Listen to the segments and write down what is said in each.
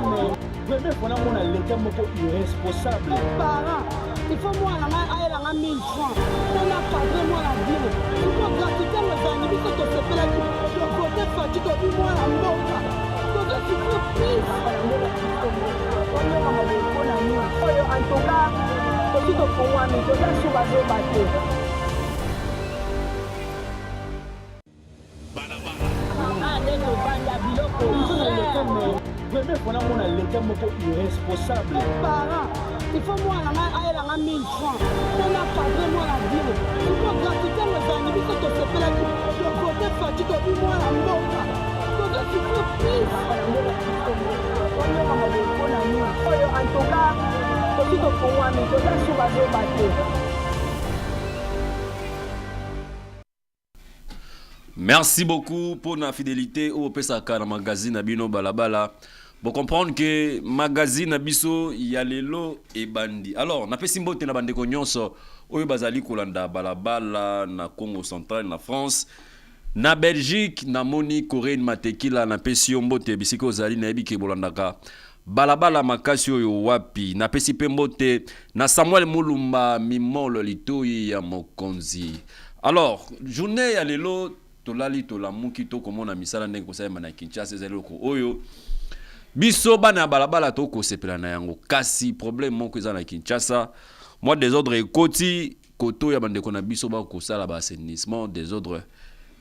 Vraiment, on a l'état irresponsable. Parents, il faut moi la 1000 francs. On a pas vraiment la bien. Il faut gratuité mes amis, il faut que tu fais la côté fatigué, tu dois moi la mboka. Donc tu peux plus. En tout cas, tu dois pour moi, mais tu dois sur la zone battue. Vraiment, on a l'état irresponsable. Parents, il faut moi la 1000 francs. On a pas vraiment la bien. Il faut gratuité mes amis, il faut que tu fais la côté fatigué, tu dois moi la mboka. Donc tu peux plus. En tout cas, tu dois pour moi, mais tu dois sur la zone battue. Merci beaucoup pour la fidélité au Pesaka na magazine Abino Balabala. Pour comprendre que magazine Abiso y a lelo et bandi. Alors, na pesi mbote na bande ko nyonso oyo bazali kolanda balabala na Congo central na France. Na Belgique na moni Corinne Matekila na pesi mbote bisiko zali na ebike bolandaka. Balabala makasi oyo wapi na pesi pe mbote na Samuel Mulumba mimolo litoi ya mokonzi. Alors, journée ya lelo tolali tolamuki to komona misala ndenge kosayema na Kinshasa ezaloko oyo biso bana balabala to kosepela na yango kasi problème moko eza na Kinshasa moi désordre ekoti koto ya bandeko na biso ba kosala ba assainissement désordre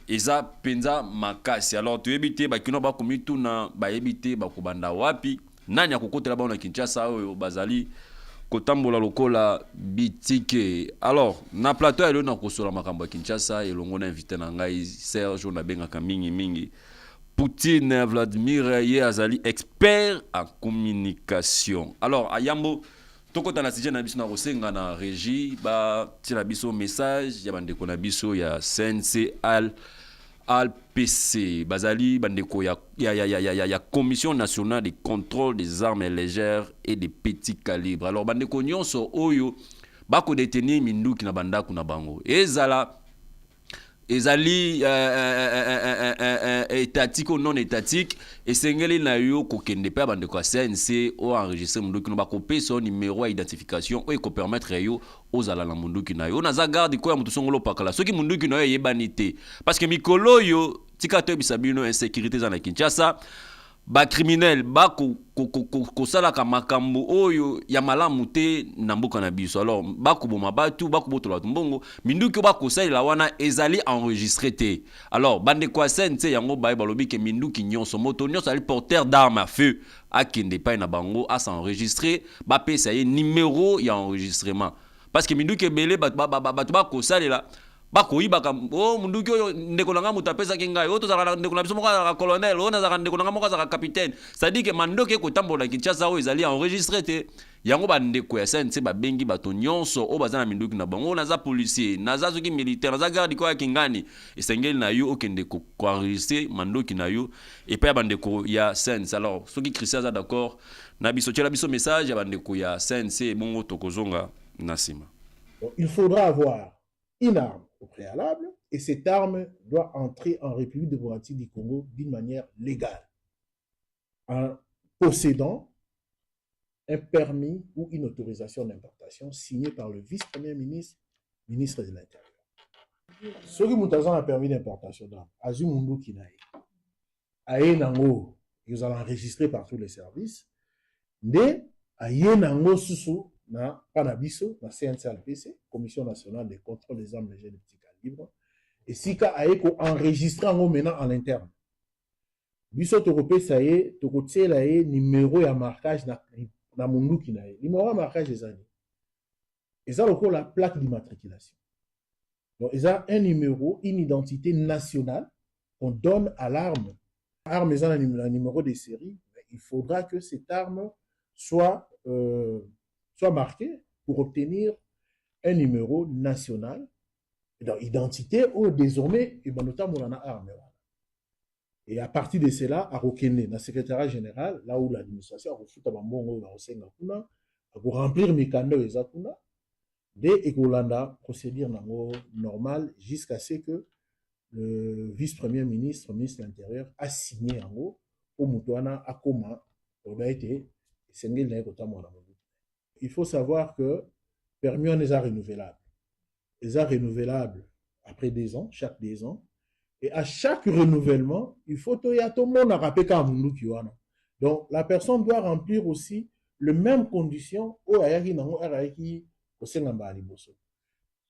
eza penza makasi alors tu ebite ba kino ba komitu na ba ebite ba kobanda wapi nani akokotela ba na Kinshasa oyo bazali kotambola lokola bitike. Alors na plateau elo na kosola makambo ya Kinshasa elongo na invité na ngai Serge na benga mingi Poutine Vladimir ye azali expert en communication. Alors ayambo tokota na sije na biso na kosenga na régie ba tina biso message ya bande ko na biso ya CNC ALPC bazali bandeko ya Commission nationale de contrôle des armes légères et des petits calibres. Alors bandeko nyonso oyo bako détenir minduki na bandaku na bango ezali étatique ou non étatique esengeli na yo kokende pe bandeko ya CNC o enregistrer munduki no bako pesa numéro d'identification o ko permettre yo ozala na munduki na yo na za garde ko ya mutu songolo pakala soki munduki na yo yebani te parce que mikolo yo tika to bisabino insécurité za na Kinshasa ba criminel ba ko sala ka makambo oyo ya malamu te na mboka na biso. Alors ba ko boma batu ba ko botola mbongo minduki ba ko sala wana ezali enregistré te. Alors bande kwa sense yango ba balobi ke minduki nyonso moto nyonso ali porteur d'arme à feu akende pa na bango a s'enregistrer ba pesa ye numéro ya enregistrement parce que minduki belé ba ko sala bako ibaka o munduki oyo ndeko nanga mutapesa kinga yo to zaka ndeko na biso moko za colonel o na zaka ndeko nanga moko za capitaine ça dit que mandoke ko tambola Kinshasa o ezali enregistré te yango ba ndeko ya SNC ba bengi bato nyonso o bazana minduki na bango na za policier na za soki militaire na za garde ko ya kingani esengeli na yo okende ko enregistrer mandoki na yo et pa ba ndeko ya SNC. Alors soki Christian za d'accord na biso tshela biso message ya ba ndeko ya SNC bongo tokozonga nasima. Il faudra avoir une arme au préalable, et cette arme doit entrer en République démocratique du Congo d'une manière légale, en possédant un permis ou une autorisation d'importation signée par le vice-premier ministre, ministre de l'Intérieur. Ceux qui ont un permis d'importation d'armes, Azumundu Kinaï, Ayenango, ils allons enregistrer par tous les services, mais Ayenango Susu, na Panabiso, na CNCLPC, Commission nationale de contrôle des armes légères de petits calibres, et si ka aeko enregistré en maintenant en interne. Biso tokopé ça y est, tokotie la y numéro ya marquage na mundu kinaye. Numéro ya marquage des années. Et ça encore la plaque d'immatriculation. Donc ils ont un numéro, une identité nationale qu'on donne à l'arme. L'arme est un numéro de série, mais il faudra que cette arme soit marqué pour obtenir un numéro national d'identité ou désormais notamment on a arme. Et à partir de cela, à Rokene, dans le secrétariat général, là où l'administration a reçu à remplir mes canaux exactement, dès Ekolanda, procédure normale jusqu'à ce que le vice-premier ministre, ministre de l'Intérieur, a signé en haut au Moutouana Akoma Il faut savoir que permis on est renouvelable. Les arts renouvelables après 2 ans, chaque 2 ans. Et à chaque renouvellement, il faut tout le monde rappelé comme donc la personne doit remplir aussi les mêmes conditions au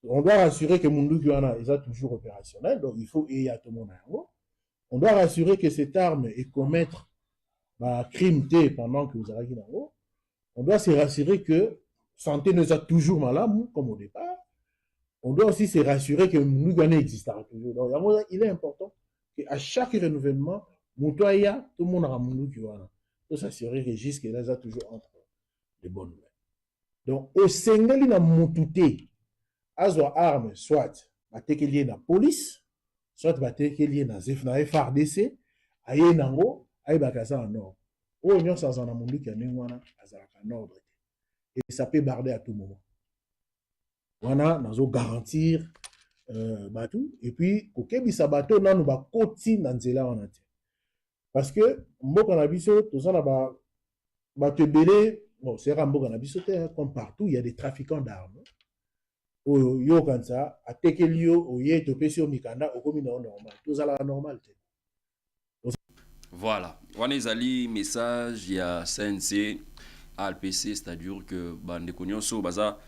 on doit rassurer que Mundu Kiwana est toujours opérationnel, donc il faut y tout le monde. On doit rassurer que cette arme est commettre crime pendant que vous avez on doit se rassurer que santé nous a toujours malade comme au départ. On doit aussi se rassurer que Mundu Kiwana existera toujours. Donc il est important qu'à chaque renouvellement, tout le monde a Mundu Kiwana. Il faut s'assurer que jusqu'à là, ça toujours entre les bonnes mains. Donc au Sénégal, il a monté azwa arme soit bateke lié na police soit bateke lié na FARDC aye nango aye bakaza en ordre o nyon sa zana mundu ki wana azalaka en ordre et ça peut barder à tout moment wana nazo garantir batou et puis kokebisa bato nanu ba koti na nzela wana te parce que mboka na biso tozana ba tebele bon c'est mboka na biso te comme partout il y a des trafiquants d'armes. Yo kanza atekeli yo oye topesi mikanda okomi na normal tozala normal te. Voilà, wana ezali message ya CNC ALPC, c'est-à-dire que bande konyoso baza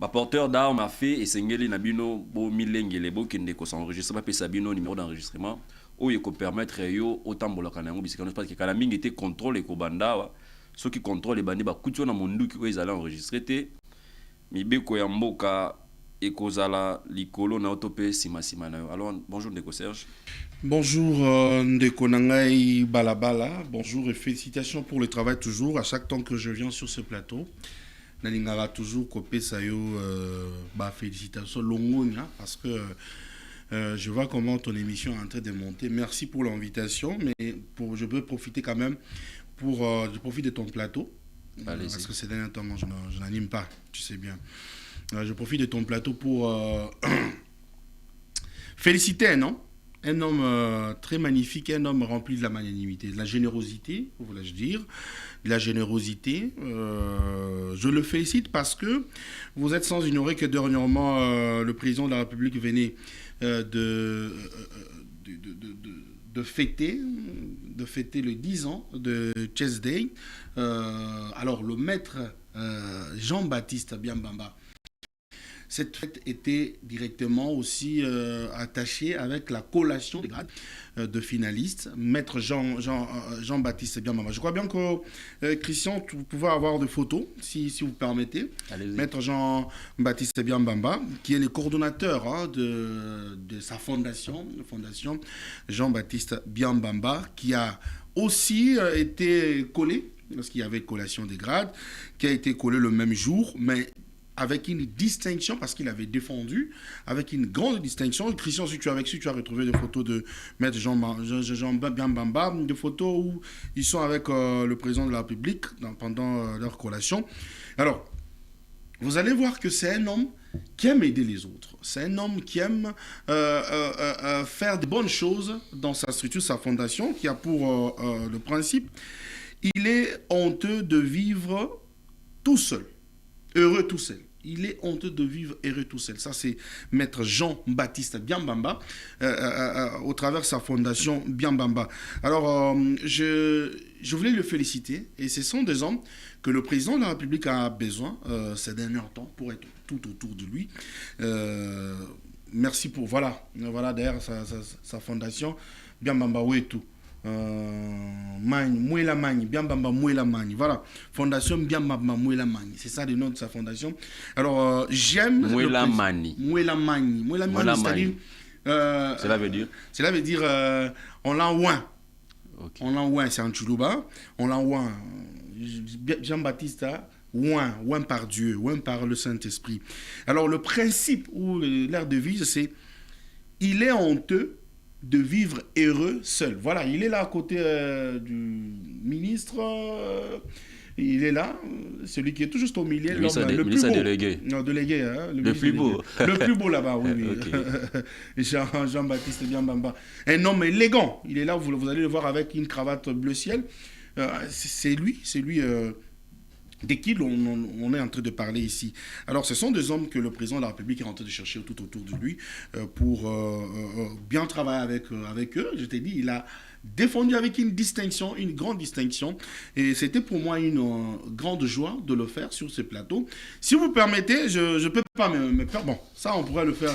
ba porteur d'armes a fait esengeli na bino bo milengele bo kende ko s'enregistrer ba pesa bino numéro d'enregistrement oyo ko permettre yo otambola kana ngo bisika parce que kala mingi te contrôle ko banda ceux qui contrôlent bandi ba kutyo na mondu ki ezali enregistrer te mibeko ya mboka ekozala likolo na otope sima na yo. Alors bonjour Ndeko Serge. Bonjour Ndeko Nangai Balabala, bonjour et félicitations pour le travail toujours à chaque temps que je viens sur ce plateau. Nalingara toujours kopé sayo félicitations longonia parce que je vois comment ton émission est en train de monter. Merci pour l'invitation, mais je peux profiter quand même je profite de ton plateau. Parce que ces derniers temps, moi, je n'anime pas, tu sais bien. Je profite de ton plateau pour féliciter un homme très magnifique, un homme rempli de la magnanimité, de la générosité, voulais-je dire, de la générosité. Je le félicite parce que vous êtes sans ignorer que dernièrement, le président de la République venait de fêter le 10 ans de Chess Day. Alors, le maître Jean-Baptiste Biambamba, cette fête était directement aussi attachée avec la collation des grades de finalistes. Maître Jean-Baptiste Biambamba. Je crois bien que, Christian, vous pouvez avoir des photos, si vous permettez. Maître Jean-Baptiste Biambamba, qui est le coordonnateur de sa fondation Jean-Baptiste Biambamba, qui a aussi été collé, parce qu'il y avait collation des grades, qui a été collé le même jour, mais avec une distinction, parce qu'il avait défendu, avec une grande distinction. Christian, si tu as retrouvé des photos de Maître Jean Biambamba, des photos où ils sont avec le président de la République pendant leur collation. Alors, vous allez voir que c'est un homme qui aime aider les autres. C'est un homme qui aime faire de bonnes choses dans sa structure, sa fondation, qui a pour le principe, il est honteux de vivre tout seul. Heureux tout seul. Il est honteux de vivre heureux tout seul. Ça, c'est Maître Jean-Baptiste Biambamba au travers de sa fondation Biambamba. Alors, je voulais le féliciter. Et ce sont des hommes que le président de la République a besoin ces derniers temps pour être tout autour de lui. Merci pour... Voilà d'ailleurs sa fondation Biambamba et tout. Mouela Mani, Biambamba Mouela Mani. Voilà, Fondation Biambamba Mouela Mani. C'est ça le nom de sa fondation. Alors, j'aime. Mouela Mani. Mouela Mani. Mouela Mani, c'est-à-dire. Cela veut dire Cela veut dire on l'envoie. Okay. On l'envoie, c'est en Tchoulouba. On l'envoie. Jean-Baptiste, ouin par Dieu, ouin par le Saint-Esprit. Alors, le principe ou l'air de devise, c'est il est honteux de vivre heureux seul. Voilà, il est là à côté du ministre. Il est là, celui qui est tout juste au milieu. Le plus beau. Délégué. Non, délégué. Hein, le plus beau. Le plus beau là-bas, oui. Okay. Jean-Baptiste Biambamba. Un homme élégant. Il est là, vous allez le voir avec une cravate bleu ciel. c'est lui de qui on est en train de parler ici. Alors, ce sont des hommes que le président de la République est en train de chercher tout autour de lui pour bien travailler avec eux. Je t'ai dit, il a défendu avec une distinction, une grande distinction. Et c'était pour moi une grande joie de le faire sur ce plateau. Si vous permettez, je ne peux pas me faire... Bon, ça, on pourrait le faire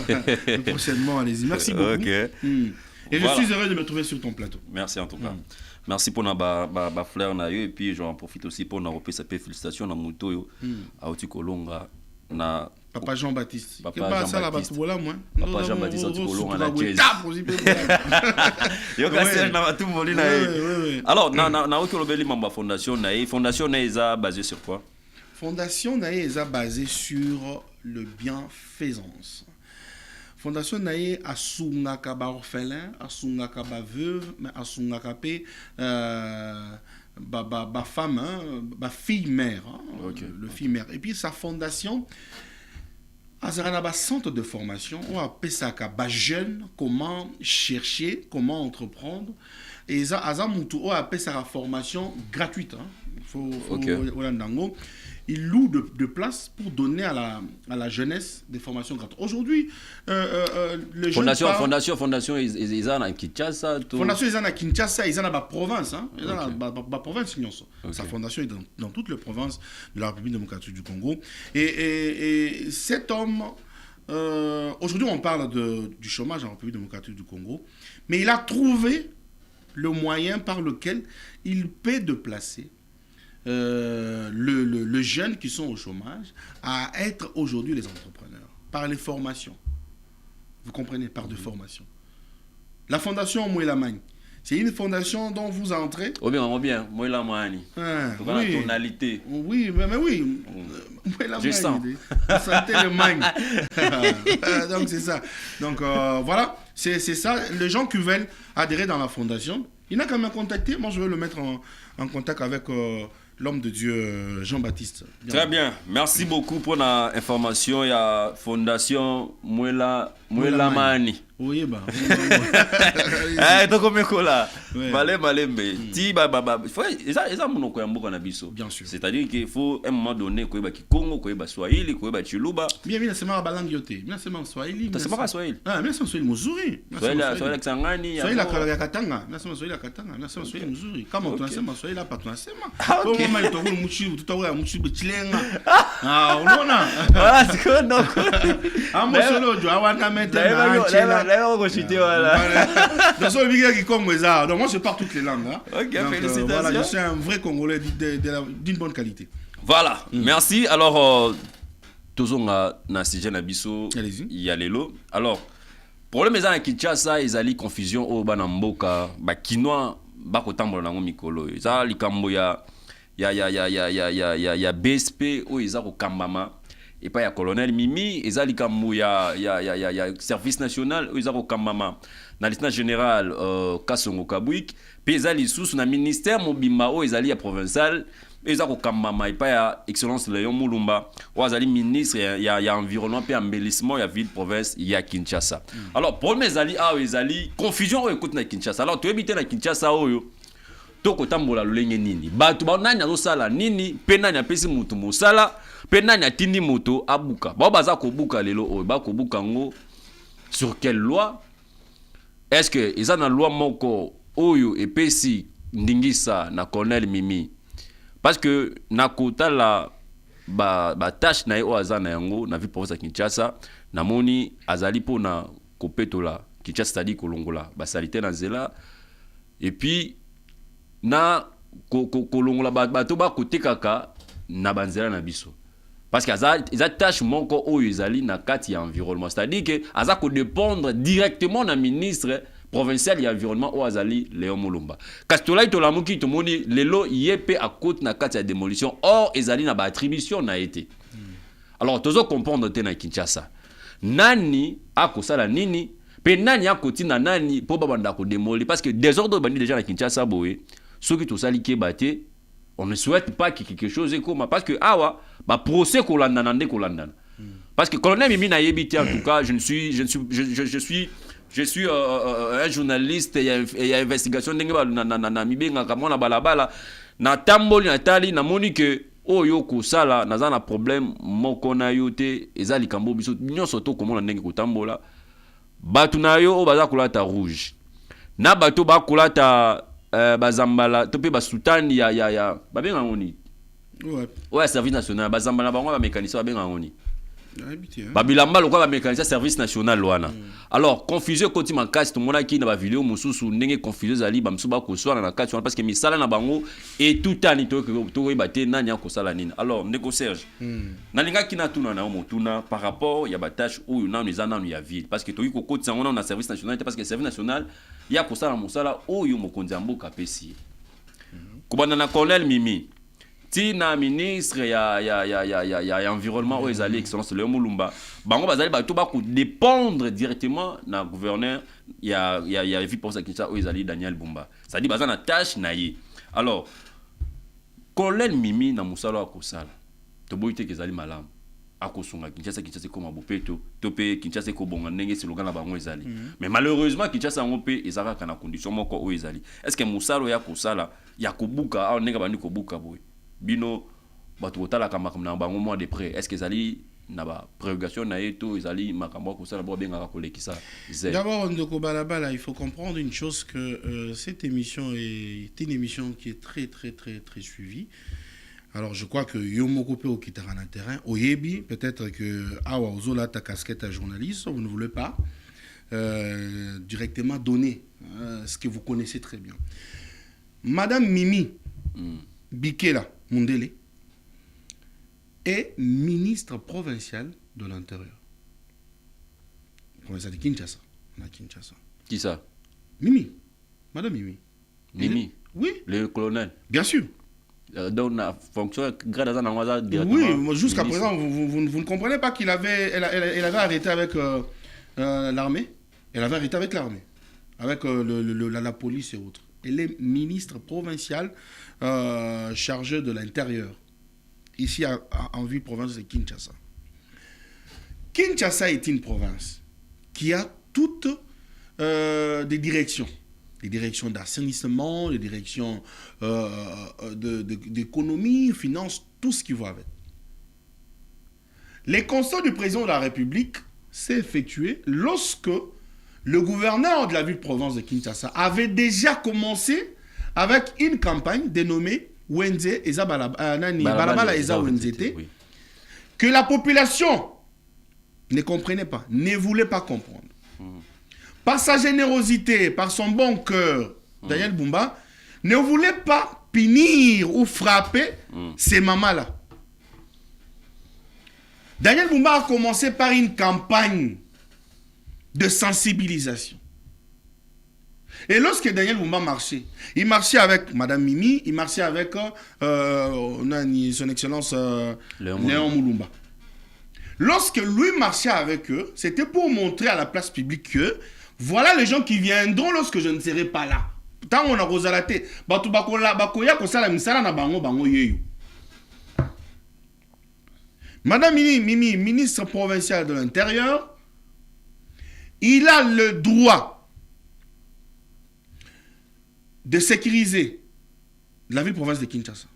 prochainement. Allez-y. Merci beaucoup. Okay. Et voilà. Je suis heureux de me trouver sur ton plateau. Merci en tout cas. Merci pour na fleur na yo et puis j'en profite aussi pour na repé ça fait félicitations na moto yo a oti kolonga na Papa Jean-Baptiste. Papa Jean-Baptiste. Papa Jean-Baptiste oti kolonga na jazz. Yo kasi na tout moli na. Alors na oti lobeli mamba fondation na eza basée sur quoi? Fondation na eza basée sur le bienfaisance. Fondation Naye asungaka ba orphelin, asungaka ba veuve, mais asungaka pe ba femme, ba fille mère, le fille mère. Et puis sa fondation azarana ba centre de formation, on appelle ça ba jeune, comment chercher, comment entreprendre. Et ça azamutu on appelle ça la formation gratuite. Il loue de places pour donner à la jeunesse des formations gratuites. Aujourd'hui, les jeunes Fondation ils ont à Kinshasa. Fondation ils ont à Kinshasa, ils ont à la province. Ils ont à la province. Sa fondation est dans toutes les provinces de la République démocratique du Congo. Et cet homme, aujourd'hui on parle du chômage en République démocratique du Congo, mais il a trouvé le moyen par lequel il peut déplacer le jeune qui sont au chômage à être aujourd'hui les entrepreneurs par les formations. Vous comprenez, par des formations. La fondation Mouelamagne, c'est une fondation dont vous entrez. Oh bien, Mouelamagne. Oui. La tonalité. Oui, mais oui. Je sens. Vous sentez le magne. Donc c'est ça. Donc voilà, c'est ça. Les gens qui veulent adhérer dans la fondation, il n'a qu'à me contacter. Moi, je vais le mettre en contact avec l'homme de Dieu, Jean-Baptiste. Très bien. Merci beaucoup pour l'information. Il y a Fondation Mouelamani. Oui, bah. Bien sûr. C'est-à-dire qu'il faut à un moment donné qu'il y ait Congo, qu'il y ait Swahili, qu'il y ait Chiluba. Bien, bien, c'est ma langue yoté. Bien, c'est ma Swahili. C'est pas Swahili. Ah, bien, c'est Swahili Muzuri. Swahili Kisangani. Swahili la Katanga. Bien, c'est Swahili la Katanga. Bien, c'est Swahili Muzuri. Comment tu as c'est ma Swahili la patron c'est ma. OK. Comment il t'envoie muchi tout à l'heure muchi betilenga. Ah, on a. Voilà, c'est quoi donc. Ah, moi solo je awana mettre dans ce milieu qui comme ça. Donc moi je parle toutes les langues. OK, félicitations. Voilà, je suis un vrai Congolais d'une bonne qualité. Voilà, merci. Alors, tozonga na sujet na biso ya lelo. Alors, problème eza na Kinshasa ezali confusion o bana mboka ba kinois ba kotambola nango mikolo. Eza likambo ya BSP o eza ko kambama et pas ya colonel Mimi eza likambo ya service national o eza ko kambama na lieutenant général Kasongo Kabwik pe eza lisusu na ministère mobimba o ezali ya provincial eza ko kambama et pas ya excellence Léon Mulumba o azali ministre ya environnement pe embellissement ya ville province ya Kinshasa. Alors problème ezali ezali confusion o écoute na Kinshasa. Alors to ebite na Kinshasa oyo toko tambola lolenge nini bato ba nani azosala nini pe nani apesi mutu mosala pe nani atindi moto abuka ba baza ko buka lelo oyo ba ko buka ngo sur quelle loi? Est-ce que ils ont une loi moko oyo epesi ndingisa na colonel Mimi? Parce que na kota la ba tâche na yo azana yango na vie province Kinshasa na moni azali pona kopetola Kinshasa tadi kolongola ba salité na zela et puis na kolongola bato ba kote kaka na banzela na biso. Parce que ça tâche moko oyo ezali na kati ya environnement, c'est-à-dire que aza ko dépendre directement na ministre provincial ya environnement o azali Léon Mulumba. Kastolai to lamuki to moni lelo yepe a côte na kati ya démolition or ezali na ba attribution na été. Alors tozo comprendre te na Kinshasa. Nani akosala nini pe nani akotina nani po babanda ko démolir parce que désordre bandi déjà na Kinshasa boye ceux qui to sali ke baté on ne souhaite pas que quelque chose est comme parce que awa ba procès kolandana nde kolandana parce que colonel Mimi na yebiti en tout cas je suis je suis un journaliste et il y a investigation ndenge ba na mibenga kama na balabala na tamboli na tali na moni que oyo ko sala naza na problème moko na yo te eza likambo biso nyonso to komona ndenge ko tambola batu na yo baza kulata rouge na bato ba kulata bazambala to pe basutani ya babenga ngoni ouais service national bazambala bango ba mécanicien babenga ngoni babilamba lokwa ba mécanicien service national wana alors confusion koti makasi to mona ki na ba vidéo mususu ndenge confusion zali ba msuba ko swana na kati parce que misala na bango et tout ani to baté nanya ko sala nini alors ndeko Serge na linga kina tuna na motuna par rapport ya ba tâche ou na nous ana ya ville parce que to yiko koti sango na service national parce que service national ya ko sala musala oyo mokonzi amboka pesi kubana na colonel Mimi ti na ministre ya environnement ou ezali excellence Léon Mulumba bango bazali ba to ba ko dépendre directement na gouverneur ya vie pour ça Kinshasa ou ezali Daniel Bumba ça dit bazana tâche na ye alors colonel Mimi na musala ko sala to boite kezali malam akosunga Kinshasa koma bopeto to pe Kinshasa ko bonga ndenge slogan na bango ezali mais malheureusement Kinshasa ngope ezaka kana condition moko o ezali est-ce que musalo ya ko sala ya kobuka a ndenge bandi kobuka boy bino batu otala kama na bango mois de près est-ce que ezali na ba prérogation na eto ezali makambo ko sala bo benga ko lekisa d'abord ndeko balabala il faut comprendre une chose que cette émission est une émission qui est très suivie. Alors je crois que Yomoko pe okitara na terrain oyebi peut-être que awa ozola ta casquette à journaliste vous ne voulez pas directement donner ce que vous connaissez très bien. Madame Mimi Bikela Mundele est ministre provincial de l'Intérieur. Provincial de Kinshasa. Qui ça? Mimi. Madame Mimi. Mimi. Oui. Le colonel. Bien sûr. Donc la fonction grade à Namaza directement. Oui, jusqu'à présent vous ne comprenez pas elle avait arrêté avec l'armée. Elle avait arrêté avec l'armée, avec la police et autres. Elle est ministre provinciale chargée de l'intérieur, ici en ville province de Kinshasa. Kinshasa est une province qui a toutes des directions. Les directions d'assainissement, les directions d'économie, finance, tout ce qui va avec. Les constats du président de la République s'est effectué lorsque le gouverneur de la ville-province de Kinshasa avait déjà commencé avec une campagne dénommée Wenze Eza Balabala Eza Wenzete, que la population ne comprenait pas, ne voulait pas comprendre. Par sa générosité, par son bon cœur, Daniel Bumba ne voulait pas punir ou frapper ces mamans-là. Daniel Bumba a commencé par une campagne de sensibilisation. Et lorsque Daniel Bumba marchait, il marchait avec Madame Mimi, il marchait avec son Excellence Léon Mulumba. Lorsque lui marchait avec eux, c'était pour montrer à la place publique que voilà les gens qui viendront lorsque je ne serai pas là. Tant on a rosalate, batu bakola bakoya kosala misala na bango yeyo. Madame Mimi, ministre provincial de l'Intérieur, il a le droit de sécuriser la ville-province de Kinshasa.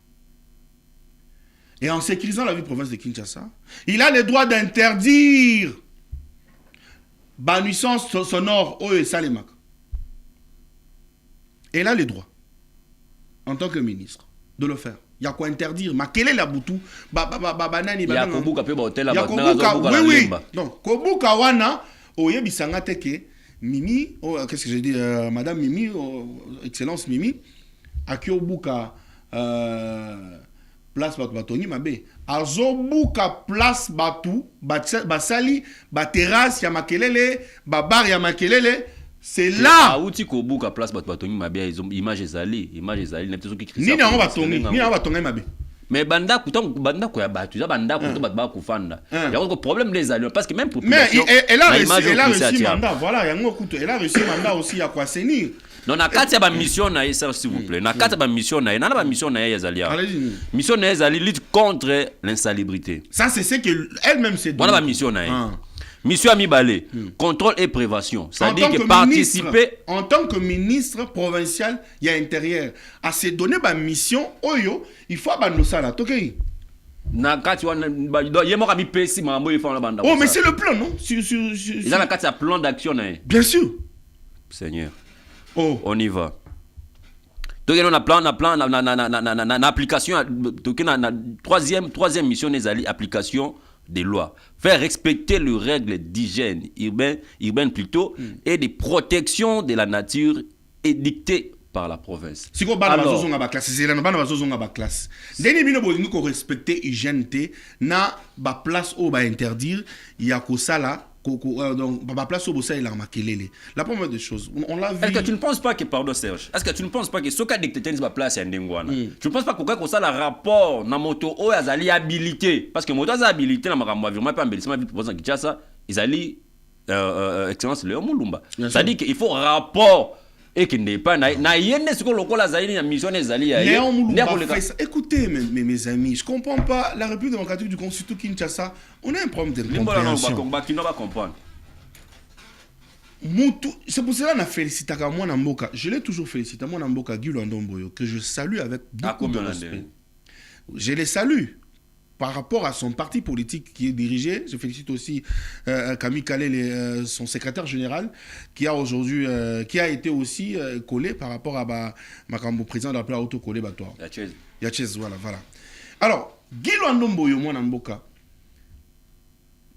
Et en sécurisant la ville-province de Kinshasa, il a le droit d'interdire la nuisance sonore au Salemak. Il a le droit, en tant que ministre, de le faire. Il y a quoi interdire? Ma quelle est la boutou? Il y a Kobuka pe hotel la oui. Donc Kobuka wana oye bisanga teke Mimi, qu'est-ce que je dis Madame Mimi, Excellence Mimi, a Kobuka place Batoni mabe. Azobuka place Batu, basali, terrasse ya makelele, bar ya makelele. C'est là où tu kobuka place Batoni mabe, ils ont image ezali na tezo ki Ni na va tonga mabe. Mais banda kuton banda ko ya batu, ya banda ko ba kufanda. Il y a un problème des alliés parce que même population. Mais elle a reçu mandat, voilà, yango kuto, elle a reçu mandat aussi à quoi senir. Non, na kati ya ba mission na ça s'il vous plaît. Na kati ya ba mission na, na ba mission na yazali. Mission na yazali lutte contre l'insalubrité. Ça c'est ce que elle-même s'est dit. Voilà ba mission na. Mission Ami Balé, contrôle et prévention. En C'est-à-dire tant que que participer. En tant que ministre provincial, il y a intérieur. À se donner ma mission, Oyo, il faut abandonner ça là. Ok? Oh, mais c'est le plan, non? Ils ont un plan d'action. Bien sûr. Seigneur. Oh. On y va. Donc, on a plan, application. Troisième mission, c'est l'application des lois. Faire respecter les règles d'hygiène urbaine plutôt, et de protection de la nature édictées par la province. Si vous avez une classe, c'est la classe. Dès que vous respectez l'hygiène, na ba place où ba interdire, il y a que ça là. Donc, ba place où ça il a makelele. La première des choses, on l'a vu. Est-ce que tu ne penses pas que, pardon Serge, est-ce que tu ne penses pas que ce cas dictateur n'est pas place à Ndengwana? Tu ne penses pas que ça le rapport na moto o azali habilité parce que moto azali habilité na makambo vraiment pas embellissement vite pour ça qui ça ils ali excellence Léon Mulumba. Ça dit qu'il faut rapport et qu'il n'est pas na yende ce que lokola zali na mission ezali ya Léon Mulumba fait ça. Écoutez mes amis, je comprends pas la République démocratique du Congo surtout Kinshasa, on a un problème de compréhension. C'est pour cela que je félicite moi Namboka. Je l'ai toujours félicité moi Namboka Guy Lwandomboyo que je salue avec beaucoup de respect. Je les salue par rapport à son parti politique qui est dirigé. Je félicite aussi Camille Kalele, son secrétaire général, qui a aujourd'hui, qui a été aussi collé par rapport à ma président de la République auto-collé Batoir. Yachez, voilà. Alors, Guy Lwandomboyo moi Namboka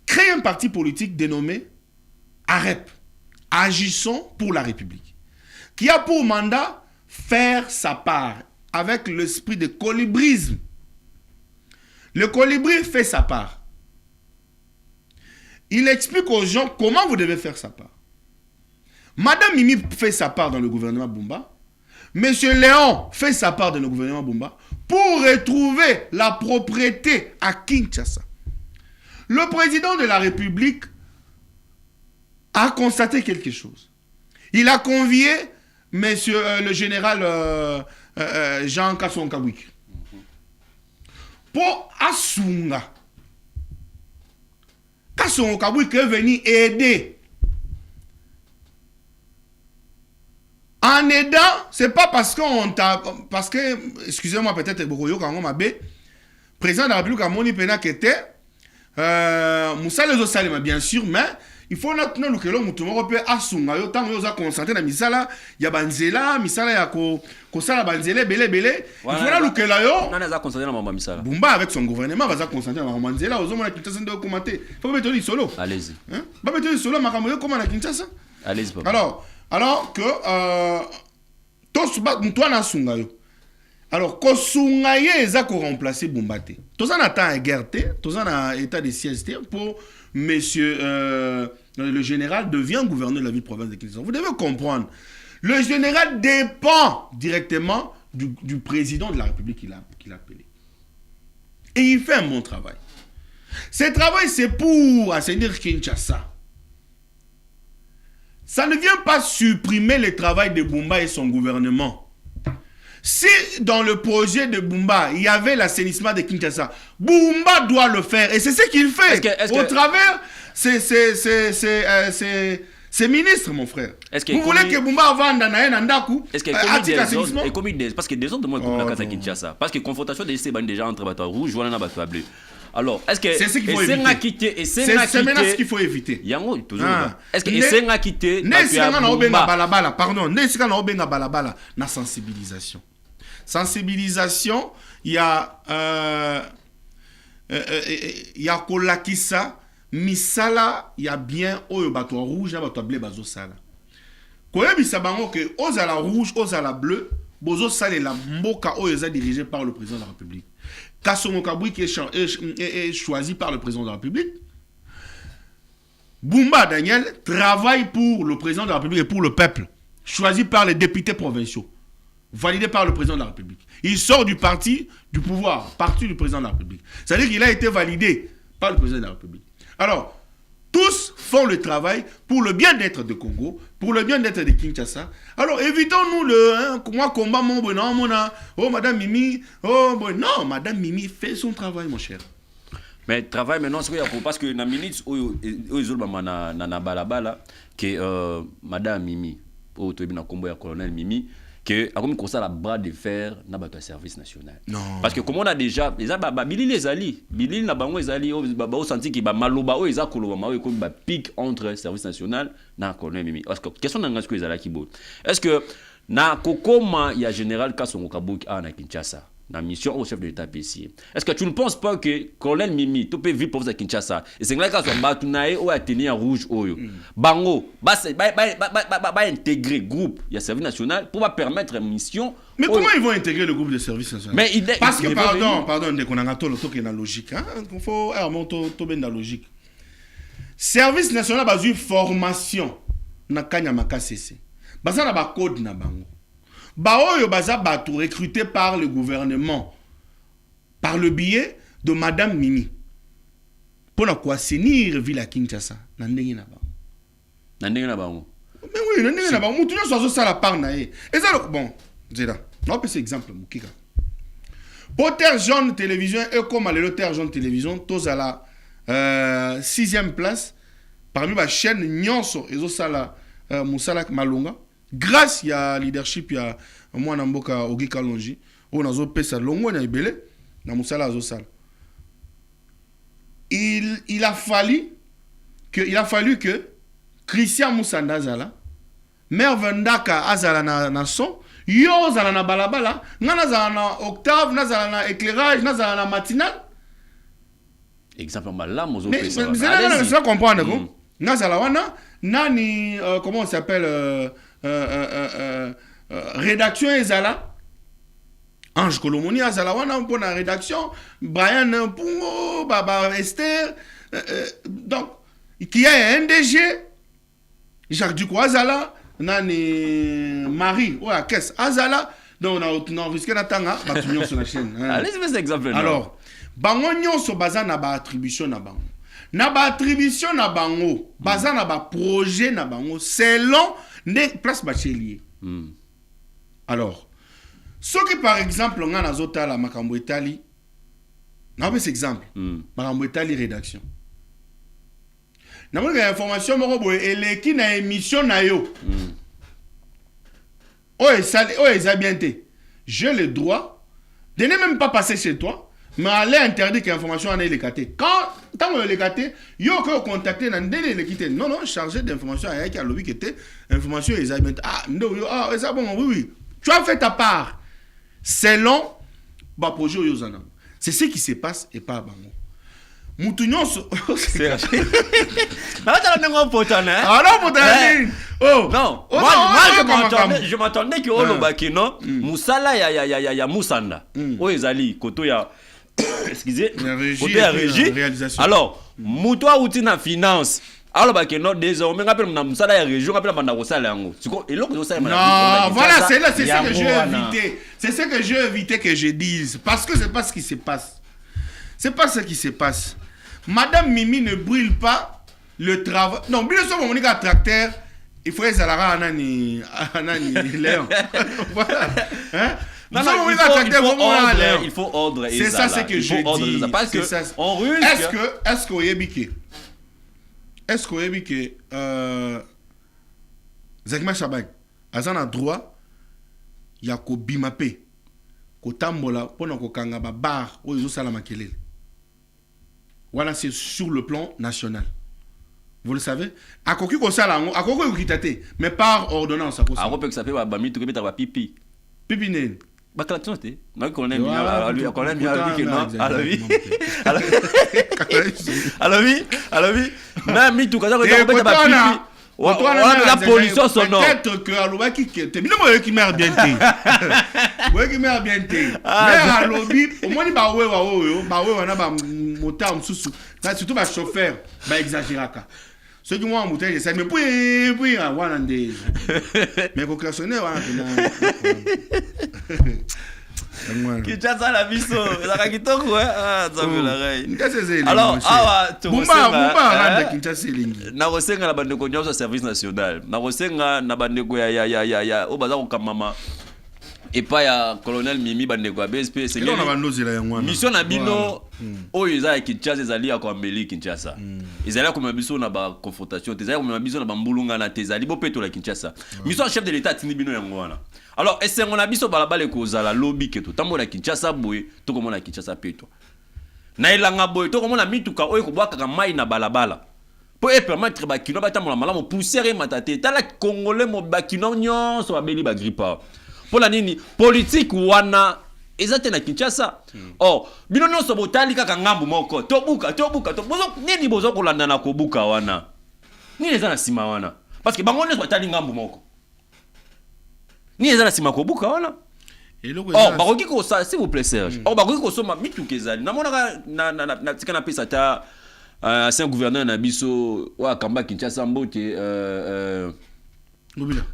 crée un parti politique dénommé AREP. Agissons pour la République, qui a pour mandat faire sa part avec l'esprit de colibrisme. Le colibri fait sa part. Il explique aux gens comment vous devez faire sa part. Madame Mimi fait sa part dans le gouvernement Bumba. Monsieur Léon fait sa part dans le gouvernement Bumba pour retrouver la propriété à Kinshasa. Le président de la République a constaté quelque chose. Il a convié monsieur le général Jean Kasson Kawik pour Asunga. Kasson Kawik est venu aider. En aidant, c'est pas parce qu'on t'a... Parce que, excusez-moi peut-être, Bokoyo Kangomabé, président de la République, Amoni Pena qui était, Moussa les Salima, bien sûr, mais il faut maintenant que l'homme peut asunga yo tant yo a concentré na misala ya banzela misala ya ko sala banzela belé il faut là que là yo on a concentré na mama misala Bumba avec son gouvernement va concentré na banzela aux hommes na Kinshasa ndo commenter faut mettre lui solo allez-y ba mettre lui solo makambo yo comment na Kinshasa allez-y papa alors que tous ba mutwa na sunga yo alors ko sunga ye eza ko remplacer Bumba te toza na temps guerre te toza na état de siège pour monsieur le général devient gouverneur de la ville-province de Kinshasa. Vous devez comprendre, le général dépend directement du président de la République qu'il a appelé. Et il fait un bon travail. Ce travail, c'est pour assainir Kinshasa. Ça ne vient pas supprimer le travail de Bumba et son gouvernement. Si dans le projet de Bumba, il y avait l'assainissement de Kinshasa, Bumba doit le faire. Et c'est ce qu'il fait. Au travers, c'est ministre, mon frère. Vous voulez que Bumba vende dans Nandaku? Est-ce qu'il parce que des autres moi comme la Kinshasa. Parce que confrontation déjà entre Bateau Rouge, Joana Bateau Bleu. Alors, est-ce que c'est ce qu'il faut éviter? C'est maintenant ce qu'il faut éviter. Yango toujours. Est-ce que c'est un quitté? Pardon, na sensibilisation. Sensibilisation, il y a Kolakisa, Misala, il y a bien Oyo Bateau Rouge, Bateau Bleu, Bazo Sala. Koye Bisabango que Ozala Rouge, Ozala Bleu, Bozo Sala la Mboka Oyo dirigé par le président de la République. Kassomo Kabui qui est choisi par le président de la République. Bumba Daniel travaille pour le président de la République et pour le peuple, choisi par les députés provinciaux, validé par le président de la République. Il sort du parti du pouvoir, parti du président de la République. C'est-à-dire qu'il a été validé par le président de la République. Alors, tous font le travail pour le bien-être de Congo, pour le bien-être de Kinshasa. Alors, évitons-nous moi, combat mon bonhomme, oh, Madame Mimi, oh, bon, non, Madame Mimi fait son travail, mon cher. Mais travail maintenant, c'est parce que dans minutes où ils ont na balabala que Madame Mimi, au na combo ya colonel Mimi, que a comme ça la bras de fer na bato service national. Non. Parce que comme on a déjà les Billy les ali, Billy na bango les ali au senti ki ba maloba o eza koloba ma o comme ba pic entre service national na colonel Mimi. Parce que question na ngasiko ezala ki bo. Est-ce que na kokoma ya général Kasongo Kabuki na Kinshasa? La mission au chef de l'État PC. Est-ce que tu ne penses pas que colonel Mimi, tu peux vivre pour à Kinshasa et c'est là que son batunae ou atteindre rouge oyo. Bango, ba intégrer groupe, il y a service national pour permettre une mission. Mais comment ils vont intégrer le groupe de service national? Mais parce que pardon, dès qu'on a un taux qui est dans la logique, hein, il faut bien dans la logique. Service national a une formation na kanyamaka CC. Baza na ba code na bango. Baoyo baza batu recruté par le gouvernement par le biais de Madame Mimi pour na quoi assainir ville à Kinshasa na ndenge na bango. Na ndenge na bango. Mais oui, na ndenge na bango mutu nyonso ça la part na ye. Et ça bon, zela. On peut exemple mukika. Pour Terre Jaune Télévision et comme le Terre Jaune Télévision tous à la 6e place parmi la chaîne nyonso ezo sala musala malunga. Grâce à leadership ya mwana mboka Ogi Kalonji on azo pesa longo na ibele na musala azo sala. Il a fallu que Christian Moussanda Zala Mère Vendaka azala na son yo zala na balabala ngana zala na octave na zala na éclairage na zala na matinal. Exemple là mozo pesa. Mais ça comprendre ko na zala wana nani comment on s'appelle rédaction ezala Ange Kolomoni azala wana pour la rédaction Brian Pungo Baba Esther donc qui a un DG Jacques Ducou azala nani Marie ou à caisse azala donc on a risqué d'atteindre batunion sur la chaîne. Allez c'est cet exemple là. Alors bango nyonso baza na ba attribution na bango na ba attribution na bango baza na ba projet na bango selon ne place bachelier. Alors, ce qui par exemple on a nazota la makambo etali, na pas exemple, makambo etali rédaction. Na mo ga information moko boye eleki na émission na yo. Oh ça bien té. J'ai le droit de ne même pas passer chez toi, mais aller interdire que l'information en est éclatée. Quand on est éclaté, il y a que contacter dans délai l'équité. Non, chargé d'information à qui a lobby qui était information exactement. Ça bon, oui. Tu as fait ta part. Selon bah projet Yozana. C'est ce qui se passe et pas bango. Moutounion c'est ah t'as le même pote hein. Ah non pote. Oh non. Moi je m'attendais que on lobaki non. Musala ya Musanda. O ezali koto ya excusez, côté à régie. Alors, moutoua outil na finance. Alors bah que non désormais rappelle na musala ya région rappelle banda kosala yango. Siko et l'autre ça. Non, voilà, c'est ce que je veux éviter. C'est ce que je veux éviter que je dise parce que c'est pas ce qui se passe. C'est pas ce qui se passe. Madame Mimi ne brûle pas le travail. Non, bien sûr mon gars tracteur, il faut Zalara anani Léon. Voilà. Hein? Non, il faut ordre. C'est ça ce que je dis. Parce que on ruse. Est-ce qu'on y est que Zekma Chabag azana droit ya ko bimape ko tambola pona ko kanga ba bar o zo sala makelele. Voilà, c'est sur le plan national. Vous le savez? A koki ko sala ngo, a koki ko kitate, mais par ordonnance a ko sala. A ko ça fait ba mi to ke mettre ba pipi. Pipi nen. Ba klaxon té. Na ko na bien, ko na bien que non. À la vie. Na mi to ka ko mettre ba pipi. La pollution sonore. Peut-être que Alobaki qui était. Mais moi qui m'a bien été. Ouais qui m'a bien été. Mais Alobi, au moins il va na ba moteur msusu. Ça surtout ba chauffeur, ba exagéraka. Ceux qui moi moteur, c'est mais puis wana ndé. Mais ko klaxonner wana. Kinshasa la biso, la kitoko ah la rai. Alors Bumba Kinshasa lingi. Na rosenga na bande ko nyoso service national. Na rosenga na bande ko ya o baza ko kamama. et pas ya colonel Mimi bandeko ya BSP c'est là on a ndozi la yango mission na bino oyo eza ya Kinshasa ezali ya koambeli Kinshasa ezali comme biso na ba confrontation ezali comme biso na ba mbulunga na tezali bo peto la Kinshasa mission chef de l'état tini bino yango wana alors esengo na biso balabala ekozala lobby ke to tambola Kinshasa boye to komona Kinshasa peto na elanga boye to komona mituka oyo kobwaka mai na balabala po e permettre ba kino batambola malamu poussière matate tala congolais mo ba kino nyonso babeli ba gripa pour la nini politique wana ezate na Kinshasa oh bino nyonso botali kaka ngambu moko tobuka bozo nini bozo kolanda na kobuka wana nini eza na sima wana parce que bango nyonso batali ngambu moko nini eza na sima kobuka wana oh bakoki ko ça s'il vous plaît Serge oh bakoki ko soma mituka ezali namonaka na tika na pesa ta c'est un gouverneur na biso wa kamba Kinshasa mbote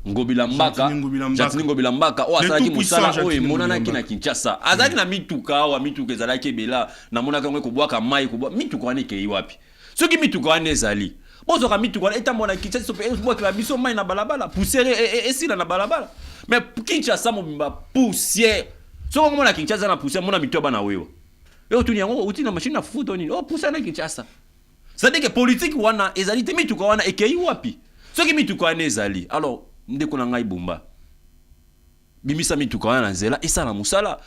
Ngobila Mbaka Jatini Ngobila Mbaka o asalaki musala oyo emonanaki na Kinshasa azalaki na mituka wa mituka ezalaki ebela namonaka ngo kobwaka mai kobwa mituka wana ekei wapi soki mituka wana ezali bozoka mituka wana etambola Kinshasa so pe bwaka biso mai na balabala poussière esila na balabala mais Kinshasa mobimba poussière soko mona Kinshasa na poussière mona mitoba na wewa yo tuni yango uti na machine na futo nini oh poussière na Kinshasa c'est-à-dire que politique wana ezali te mituka wana ekei wapi soki mituka wana ezali alors ndeko na ngai bomba bimisa mituka wana na nzela esala musala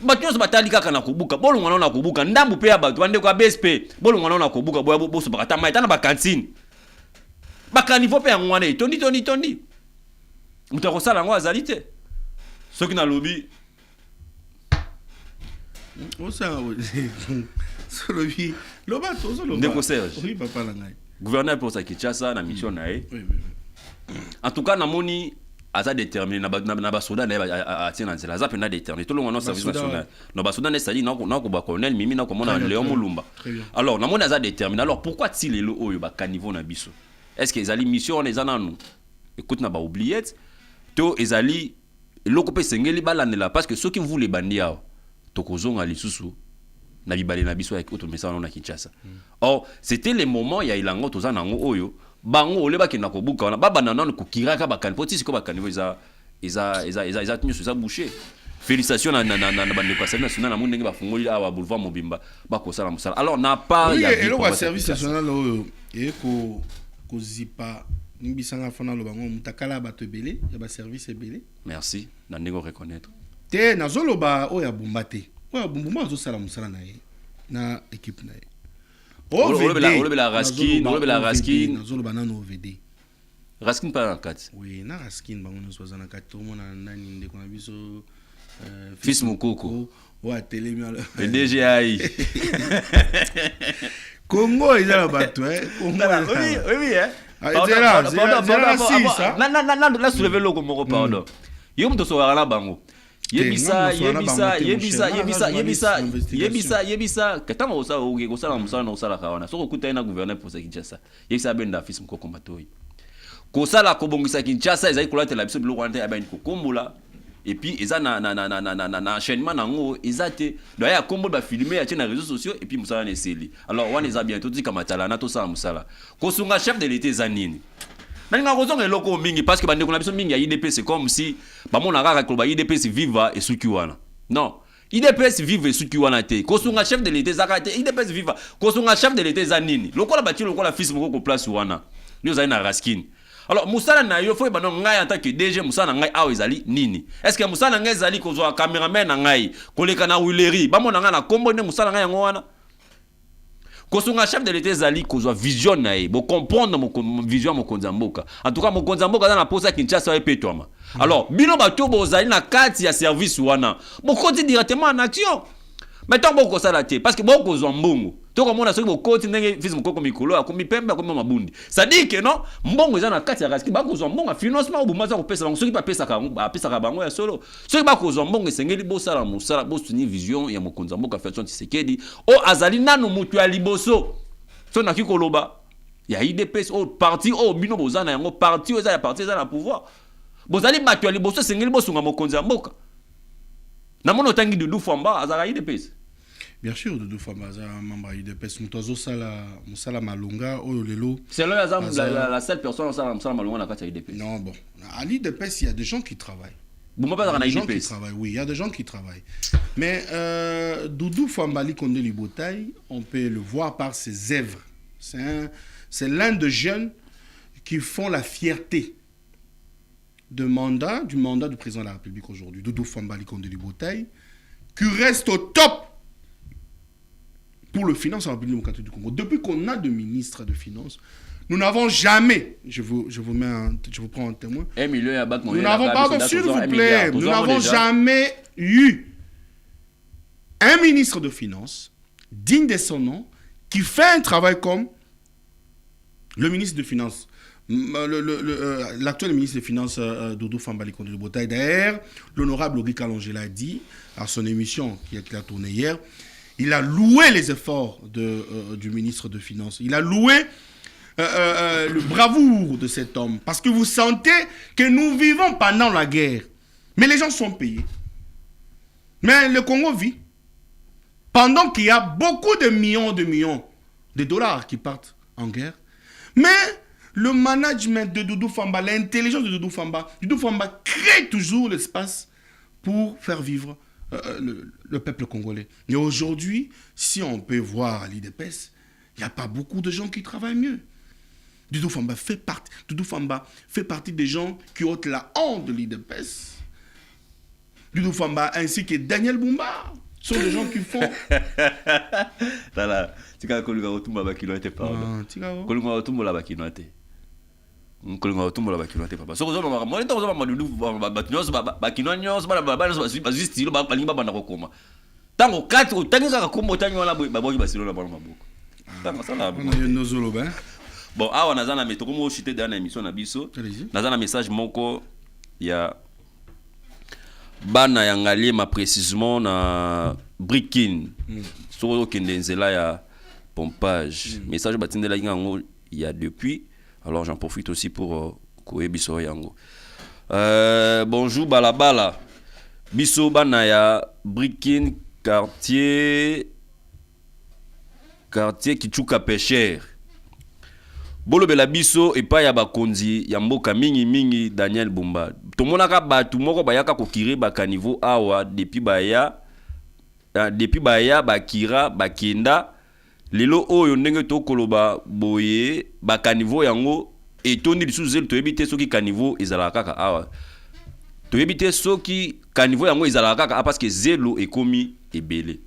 bato nyonso batali kaka na kobuka bolongwana na kobuka ndambu pe ya bato bandeko ya BSP bolongwana na kobuka boya boso bakata mai tana bakantine bakanivo pe yango wana tondi mutu akosala yango azali te soki na lobi osala solobi loba tozoloba ndeko Serge oui papa na ngai gouverneur pour sa Kinshasa na mission na ye en tout cas namoni aza déterminé na ba soda na atina nzela aza pena déterminé tout le monde service national na ba soda na sali na ko ba colonel Mimi na ko mona Léon Mulumba alors namoni aza déterminé alors pourquoi ti lelo oyo ba caniveau na biso est-ce que ezali mission on ezana nous écoute na ba oubliette to ezali eloko pe sengeli balandela parce que ceux qui voulaient bandia tokozonga lisusu na bibale na biso avec autre message na Kinshasa or c'était les moments ya ilango tozana ngo oyo bango oleba ki na kobuka wana baba nana ko kiraka bakani poti siko bakani eza nyusu za boucher félicitations na bande kwa service national na monde ngi bafungoli awa boulevard Mobimba bakosala musala alors na pas ya et le service national oyo e ko zipa nibisanga fana lo bango mutakala bato belé ya ba service belé merci na ndeko reconnaître te na zoloba oya bombate oya bombuma zo sala musala na ye na équipe na ye olobela Raskin nazoloba nano OVD Raskin pas en 4 oui na Raskin bango nyonso baza na 4 tomona nani ndeko na biso fils Mukoko wa telemi DGI Congo eza na bato Congo oui là soulever le moko pardon yo mto so wala bango yebisa katanga osa oge kosala musala na osala kawana soko kuta ina gouverneur pour Kinshasa yebisa benda fils Mukoko Matoi kosala kobongisa Kinshasa ezali kolatela biso biloko wana ya bani kokombola et puis eza na enchaînement nango ezate do ya kombo ba filmer ya na réseaux sociaux et puis musala na eseli alors wana eza bientôt dit kamatala na to sala musala kosunga chef de l'état zanini nalinga kozonga eloko mingi parce que bandeko na biso mingi ya IDPS c'est comme si bamona kaka kloba IDPS viva et suki wana non IDPS vive et suki wana te kosunga chef de l'état zakate IDPS viva kosunga chef de l'état zanini lokola bati lokola fils Mukoko place wana nyo zali na Raskin alors musala na yo fo bano ngai en tant que DG musala ngai awo ezali nini est-ce que musala ngai ezali kozwa cameraman na ngai koleka na wileri bamona ngai na kombo ne musala ngai yango wana kosunga chef de l'état ezali kozwa vision na ye bo comprendre mon vision mokonzi mboka en tout cas mokonzi mboka za na posa Kinshasa epetwama alors bino bato bozali na kati ya service wana bokoti directement en action mettons boko sala te parce que boko zwa mbongo to komona soki bokoti ndenge fils Mukoko mikolo akomi pembe akomi mabundi ça dit que non mbongo za na kati ya Raskin bakozwa mbongo financement obumaza kopesa bango soki bapesa ka bango ya solo soki bakozwa mbongo esengeli bosala musala bosuni vision ya mokonzi mboka Félix Tshisekedi o azali nanu mutu ya liboso so na kikoloba ya IDPS o parti o bino bozana yango parti o za ya parti za na pouvoir bozali bato ya liboso esengeli bosunga mokonzi mboka na mono tangi Doudou Famba azala IDPS. Bien sûr, Doudou Famba aza membre ya IDPS mutozo sala musala malunga oyo lelo. C'est la seule personne sala musala malunga na kati ya IDPS. Non bon, à l'IDPS il y a des gens qui travaillent. Bon, moi, Il y pas a dans des gens qui UDPS. travaillent, oui, il y a des gens qui travaillent. Mais Doudou Fambali Kondé Libotaï, on peut le voir par ses œuvres. C'est l'un des jeunes qui font la fierté du mandat du président de la République aujourd'hui, Doudou Fambali Kondé Libotaï, qui reste au top pour le finance en République démocratique du Congo. Depuis qu'on a de ministre de finances, nous n'avons jamais, je vous prends un témoin, nous n'avons pas, s'il vous plaît, nous n'avons jamais eu un ministre de finances digne de son nom qui fait un travail comme le ministre de finances, l'actuel ministre des Finances, Doudou Fambali Kondé Libotaï. D'ailleurs, l'honorable Auguste Kalonji l'a dit à son émission qui a tourné hier. Il a loué les efforts du ministre de Finances. Il a loué le bravoure de cet homme. Parce que vous sentez que nous vivons pendant la guerre. Mais les gens sont payés. Mais le Congo vit. Pendant qu'il y a beaucoup de millions de dollars qui partent en guerre. Mais le management de Doudou Famba, l'intelligence de Doudou Famba crée toujours l'espace pour faire vivre le peuple congolais. Et aujourd'hui, si on peut voir à l'IDPS, il n'y a pas beaucoup de gens qui travaillent mieux. Doudou Famba fait partie des gens qui ôtent la honte de l'IDPS. Doudou Famba ainsi que Daniel Bumba sont des gens qui font... Tala, tika kolunga otumba bakino ete pardon. Kolunga otumba la bakino ete. Kolunga otumba la bakino ete papa. Soko zo mama mo nto zo mama Doudou batinyo bakino nyos ba style ba linga bana kokoma. Tango 4 tangiza ka kombo tanyo wala baboki basilo na bana maboko. Tango sala nozolo ben. Bon, awa nazana metoko mo chité dans l'émission na biso. Nazana message moko ya bana yangalie ma précisément na Brikin. Soko kende nzela ya pompage. Message batindela yango il y a depuis. Alors j'en profite aussi pour koyebiso yango. Bonjour balabala. Biso bana ya Brikin quartier Kichuka Pêcheur. Bolo bela biso epa ya bakonzi ya mboka mingi Daniel Bumba. Tomonaka batu moko bayaka kokire bakanivo awa depuis baya bakira bakenda lelo oyo ndenge tokoloba boye bakanivo yango etondi lisusu toyebite soki kanivo ezalaka kaka awa. Toyebite soki kanivo yango ezalaka kaka parce que zelo ekomi ebele.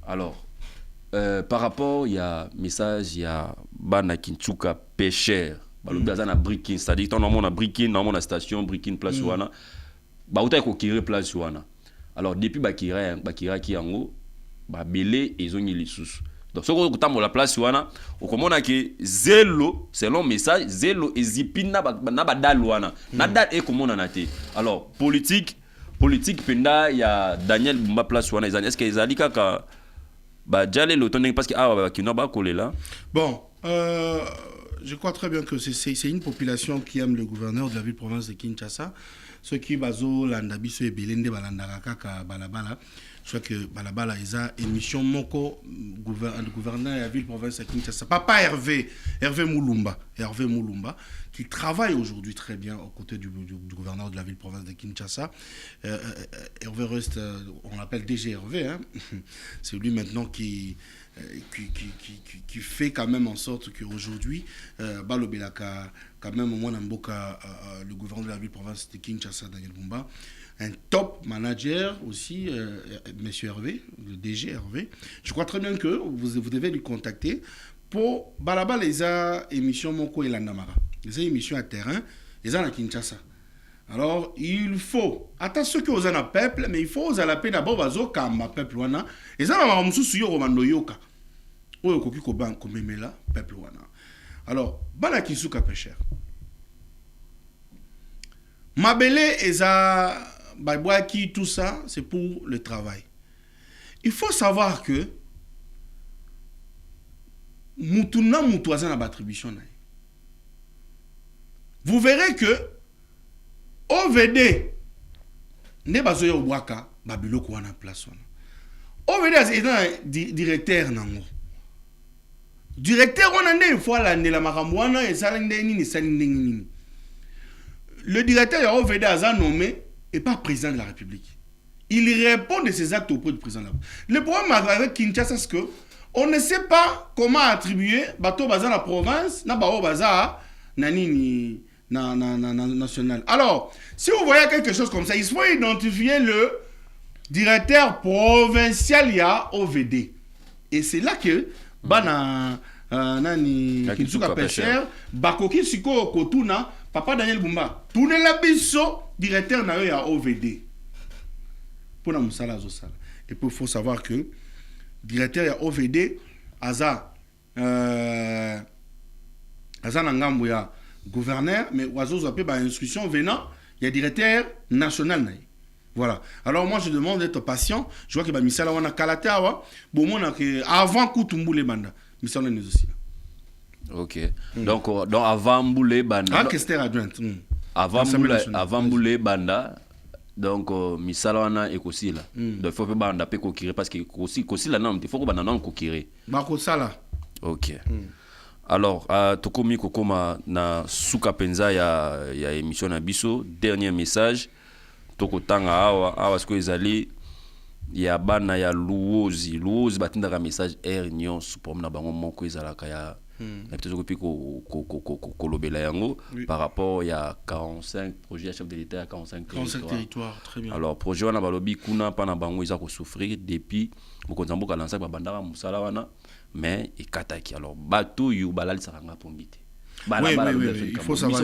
Alors par rapport il y a message il y a bana Kichuka Pêcheur balobi azana Brikin, c'est-à-dire ton nom na Brikin na mon station Brikin place wana ba uta ko kire place wana. Alors depuis bakira ki yango ba belé ezongi lisusu. Donc ce ko kutambo la place wana okomona ke zelo selon message zelo ezipina na badal wana na date e komona na te. Alors politique penda ya Daniel Bumba place wana est-ce que ezali kaka parce que bon, je crois très bien que c'est une population qui aime le gouverneur de la ville-province de Kinshasa. Ceux qui bazo landabiso et belende balandaka ka balabala. Je crois que balabala isa émission moko gouverneur de la ville-province de Kinshasa. Papa Hervé Moulumba, qui travaille aujourd'hui très bien aux côtés du gouverneur de la ville-province de Kinshasa. Hervé reste, on l'appelle DG Hervé, hein. C'est lui maintenant qui fait quand même en sorte qu'aujourd'hui, Balobelaka, quand même au moins le gouverneur de la ville-province de Kinshasa, Daniel Bumba, un top manager aussi, monsieur Hervé, le DG Hervé. Je crois très bien que vous devez lui contacter pour Balaba les émissions Moko et Landamara. Les émissions à terrain, les à Kinshasa. Alors, il faut, attention que vous en avez peuple, mais il faut vous la peine d'abord bazo kamba peuple wana. Les à la mususu yo romando yoka. Oyo koki ko ban komemela peuple wana. Alors, bana Kichuka Pêcheur. Mabele eza Babouaki, tout ça, c'est pour le travail. Il faut savoir que Moutouna Moutouazan a l'attribution. Vous verrez que OVD ne bazoya Ouaka, Babilo Kouana place. OVD est un directeur nango. Directeur on a une fois la maramouana et salindeni ni salindeni. le directeur de OVD a nommé et pas président de la République. Il répond de ses actes auprès du président de la République. Le problème avec Kinshasa, c'est que on ne sait pas comment attribuer bateau bazar la province, na bao bazar, nanini national. Alors, si vous voyez quelque chose comme ça, il faut identifier le directeur provincial ya OVD. Et c'est là que bana nani Kinsuka Pêcheur, bakoki siko kotuna papa Daniel Bumba. Tourne la biso directeur na yo ya OVD. Pour na musala zo sala. Et puis il faut savoir que directeur ya OVD aza nangambo ya gouverneur, mais oiseaux appelés par instruction venant, il y a directeur national. Voilà. Alors moi je demande d'être patient. Je vois que bah misala wana kalatawa, bon mona que avant Kutumboule banda, misala nous aussi. OK. Donc avant Mboulé banda. Ah Kester adjoint. Avant Mboulé banda. Donc misala wana ekosi là. Donc faut pas banda pe kokire parce que kosi là non, il faut que banda non kokire. Ba ko sala. OK. Alors, tokomi kokoma na suka penza ya émission na biso, dernier message. Tokotanga awa sko ezali ya bana ya Luozi batinda ka message nyon pour na bango moko ezalaka ya na peut-être kopi ko lobela yango par rapport ya 45 projets chef de l'État à 45 territoires. Très bien. Alors projet wana balobi kuna pa na bango eza ko souffrir depuis mokonzamboka lansa ba bandaka musala wana mais ekataki. Alors bato yu balali saranga pombite. Oui, il faut savoir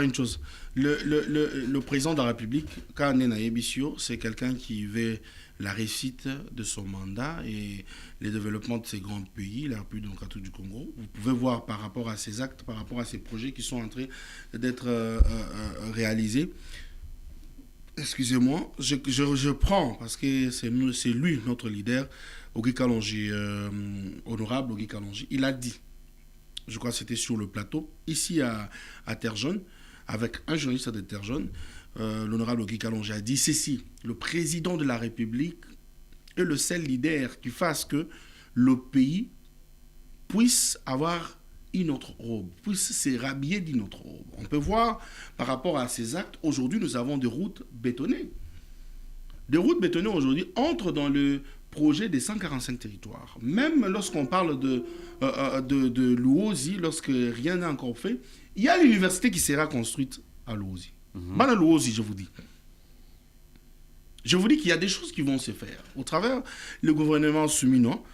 une chose. Le président de la République, Kanena Ebisio, c'est quelqu'un qui veut la réussite de son mandat et le développement de ces grands pays, la République démocratique du Congo. Vous pouvez voir par rapport à ces actes, par rapport à ces projets qui sont en train d'être réalisés. Excusez-moi, je prends, parce que c'est lui, notre leader, Ogi Kalonji, honorable Ogi Kalonji. Il a dit, je crois que c'était sur le plateau, ici à Terre-Jaune, avec un journaliste de Terre-Jaune, l'honorable Ogi Kalonji a dit ceci: le président de la République est le seul leader qui fasse que le pays puisse avoir une autre robe, puisse se rhabiller d'une autre robe. On peut voir par rapport à ces actes, aujourd'hui nous avons des routes bétonnées. Des routes bétonnées aujourd'hui entrent dans le projet des 145 territoires. Même lorsqu'on parle de Luozi, lorsque rien n'est encore fait, il y a l'université qui sera construite à Luozi. Bana Luozi, je vous dis. Je vous dis qu'il y a des choses qui vont se faire. Au travers le gouvernement Soumino,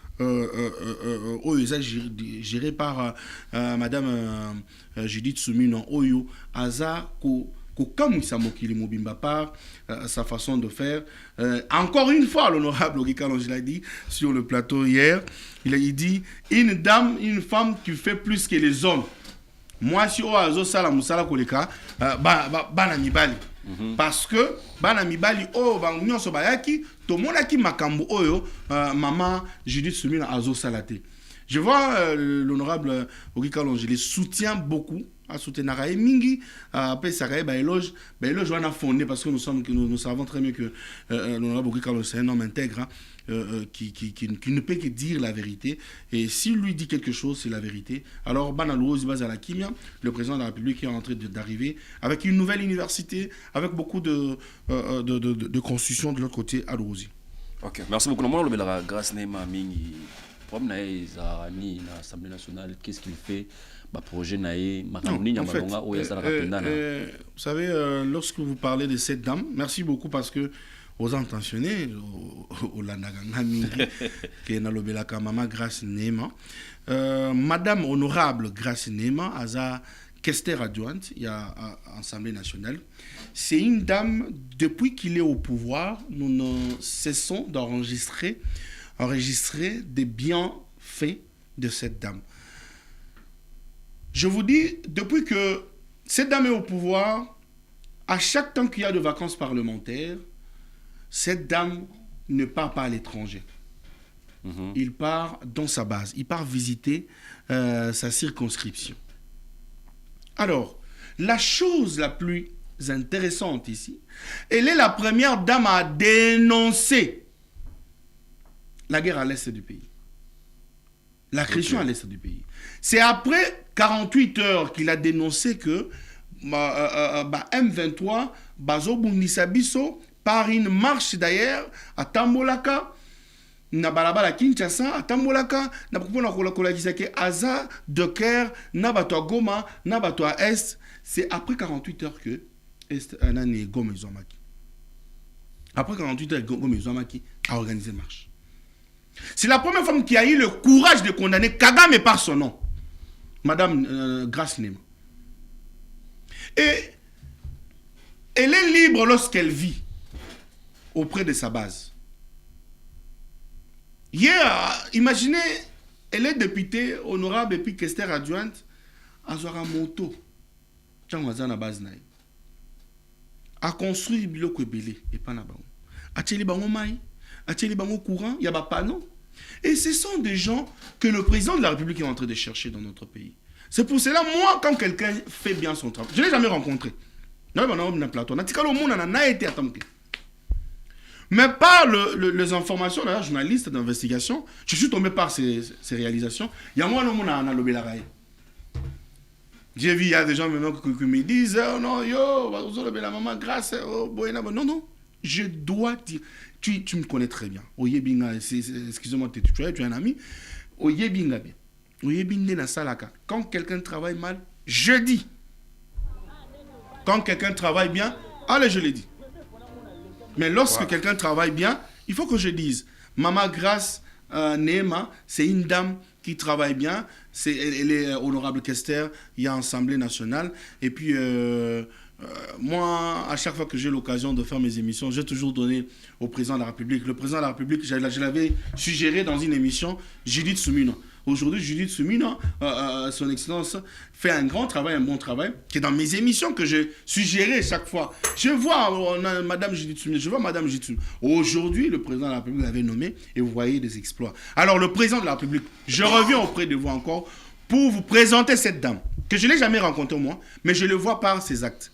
géré par Madame Judith Soumino, Oyo, Aza, par sa façon de faire. Encore une fois, l'honorable Ogi Kalonji l'a dit sur le plateau hier, il a dit une femme qui fait plus que les hommes. Moi, si Oazo Sala Moussala Koleka, bana mibali. Parce que bana mibali o ba nyonso bayaki to monaki makambo oyo maman Judith Soumino Azo Salate. Je vois l'honorable Ogi Kalonji les soutient beaucoup à soutenir mingi après ça éloge on a fondé parce que nous savons très bien que l'honorable Ogi Kalonji c'est un homme intègre qui ne peut que dire la vérité, et s'il lui dit quelque chose c'est la vérité. Alors Banalouz Bazala Kimia, le président de la République, est en train d'arriver avec une nouvelle université, avec beaucoup de construction de l'autre côté à Louzi. OK, merci beaucoup. Moi le grâce Neema mingi problème na l'Assemblée nationale, qu'est-ce qu'il fait? Projet naé makamuni vous savez, lorsque vous parlez de cette dame, merci beaucoup parce que aux intentionnés au landaganga mingi que na lobelaka mama Grace Neema, madame honorable Grace Neema aza Kester adjointe, il y a Assemblée nationale. C'est une dame, depuis qu'il est au pouvoir, nous ne cessons d'enregistrer des bienfaits de cette dame. Je vous dis, depuis que cette dame est au pouvoir, à chaque temps qu'il y a de vacances parlementaires, cette dame ne part pas à l'étranger. Il part dans sa base. Il part visiter sa circonscription. Alors, la chose la plus intéressante ici, elle est la première dame à dénoncer la guerre à l'est du pays. La L'agression à l'est du pays. C'est après 48 heures qu'il a dénoncé que M23 bazobundisa biso par une marche d'ailleurs à Tambolaka na balabala Kinshasa à Tambolaka na kupona kola disake aza de Caire na bato à Goma na bato à Est. C'est après 48 heures que Est anane Goma Zomaki. Après 48 heures Goma Zomaki a organisé une marche. C'est la première femme qui a eu le courage de condamner Kagame par son nom. Madame Grace Nema. Et elle est libre lorsqu'elle vit auprès de sa base. Hier, imaginez, elle est députée honorable et puis questeur adjointe à Zora Moto. Tchangwazana base naï. A construit biloko ebele et pas na bango. A tcheli bango mai, a tcheli bango courant, il y a ba panneau. Et ce sont des gens que le président de la République est en train de chercher dans notre pays. C'est pour cela, moi, quand quelqu'un fait bien son travail, je ne l'ai jamais rencontré. Mais par les informations, là, journaliste d'investigation, je suis tombé par ces réalisations. Il y a moi, j'ai vu, il y a des gens maintenant qui me disent oh non, yo, la maman grâce, oh, non, non, je dois dire, tu me connais très bien. Excusez-moi, tu es un ami. Quand quelqu'un travaille mal, je dis. Quand quelqu'un travaille bien, allez, je l'ai dit. Mais lorsque quelqu'un travaille bien, il faut que je dise. Maman Grace Nema, c'est une dame qui travaille bien. Elle est honorable questeur, il y a Assemblée nationale. Et puis, moi, à chaque fois que j'ai l'occasion de faire mes émissions, j'ai toujours donné au président de la République. Le président de la République, je l'avais suggéré dans une émission, Judith Soumina. Aujourd'hui, Judith Soumina, son excellence, fait un grand travail, un bon travail, qui est dans mes émissions que je suggérais chaque fois. Je vois Madame Judith Soumina, je vois Madame Judith Soumina. Aujourd'hui, le président de la République l'avait nommé et vous voyez des exploits. Alors, le président de la République, je reviens auprès de vous encore pour vous présenter cette dame, que je n'ai jamais rencontrée moi, mais je le vois par ses actes.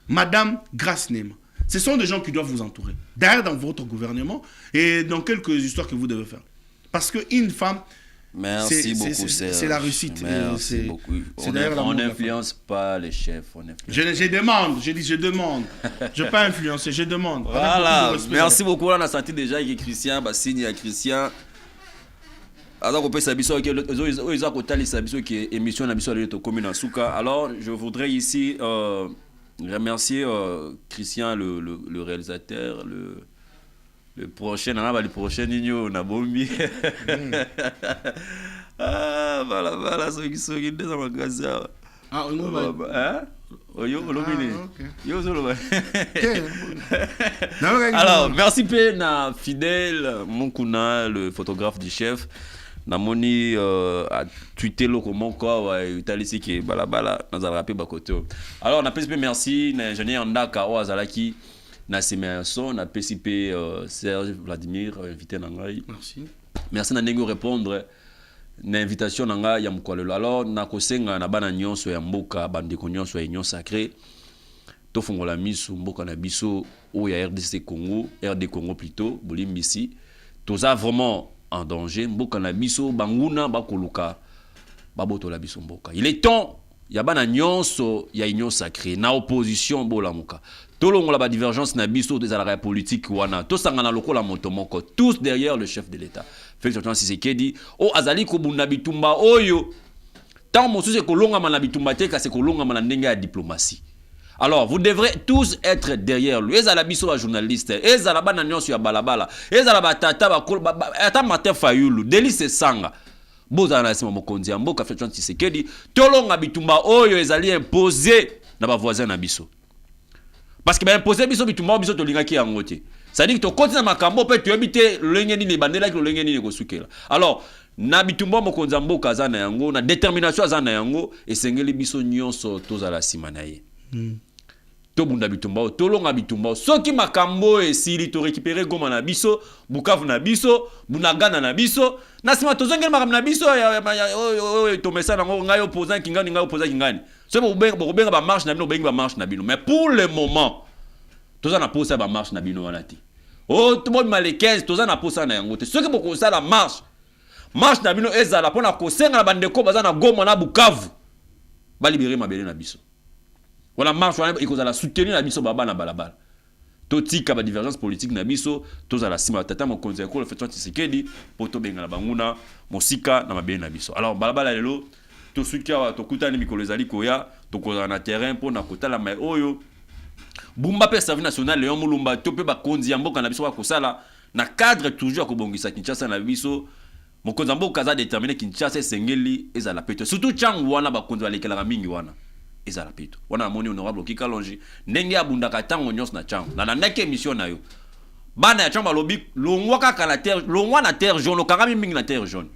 Madame Grace Nema. Ce sont des gens qui doivent vous entourer. Derrière dans votre gouvernement et dans quelques histoires que vous devez faire. Parce qu'une femme, merci beaucoup, c'est la réussite. Merci beaucoup. On n'influence pas les chefs. Je demande, je dis je demande. Je ne vais pas influencer, je demande. Voilà, merci beaucoup. On a senti déjà que Christian, signe à Christian. Alors, je voudrais ici remercier Christian, le réalisateur, le prochain, le prochain Nino Nabombi. Ah, voilà, ceux qui sont dans le magasin. Ah, on va. Alors, merci Pena, fidèle, mon kuna, le photographe du chef. Namoni a tweeté le comment quoi italien qui balabala dans un bakote. Alors on a plus merci l'ingénieur Ndaka Oazalaki na Semerson na PCP Serge Vladimir invité nangai. Merci na ndenge répondre na invitation nanga ya mkwalelo. Alors na kosenga na bana nyonso ya mboka bandeko nyonso ya union sacrée to fongola misu mboka na biso o ya RDC Congo, RD Congo plutôt bolimbisi. Toza vraiment en danger mboka na biso banguna bakoluka baboto la biso mboka. Il est temps ya bana nyonso ya union sacrée na opposition bolamuka. Tolongola ba divergence na biso des ala politique wana. To sangana lokola motomoko tous derrière le chef de l'État. Félix Antoine Tshisekedi o azali ko bunda bitumba oyo. Tant mosusu kolonga mana bitumba te ka se kolonga mana ndenge ya diplomatie. Alors, vous devrez tous être derrière lui. Ezala biso ba journaliste, ezala bana nyonso ya balabala, ezala batata ba ata matin fayulu, Delice Sanga. Boza na sima mokonzi ya mboka Félix Tshisekedi, tolonga bitumba oyo ezali imposé na ba voisins na biso. Parce que ba imposé biso bitumba biso tolingaki yango te. Ça dit que to continue makambo pe to ebite lenge ni bandela ki lenge ni ko sukela. Alors, na bitumba mokonzi ya mboka azana yango, na détermination azana yango, esengeli biso nyonso tozala sima na ye. Tobunda bitumba tolonga bitumba soki makambo esili to récupérer Goma na biso Bukavu na biso Bunagana na biso na sima tozongela makambo na biso to message nango ngai opposant kingani ngai opposant kingani so bobenga ba marche na bino bengi ba marche na bino mais pour le moment toza na posa ba marche na bino wana ti to bo male 15 toza na posa na yango te soki boko sala marche na bino ezala pona kosenga na bandeko baza na Goma na Bukavu ba libérer mabele na biso wana marche wana ekozala soutenir na biso baba na balabala totika ba divergence politique na biso tozala sima tata mokonzi ya kolo Félix Tshisekedi po to benga na banguna mosika na mabele na biso alors balabala lelo to sukia to kutani mikolo ezali koya to kozala na terrain po na kotala mai oyo bumba pe service national Léon Mulumba to pe ba konzi ya mboka na biso ko sala na cadre toujours ko bongisa Kinshasa na biso mokonzi ya mboka za déterminer Kinshasa sengeli ezala peto surtout changu wana ba konzi balekela mingi wana ezala peto wana amoni honorable Kikalonji ndenge abundaka tango nyos na changu na ndake émission na yo bana ya changu balobi longwa kaka na terre longwa na terre jaune okanga mingi na terre jaune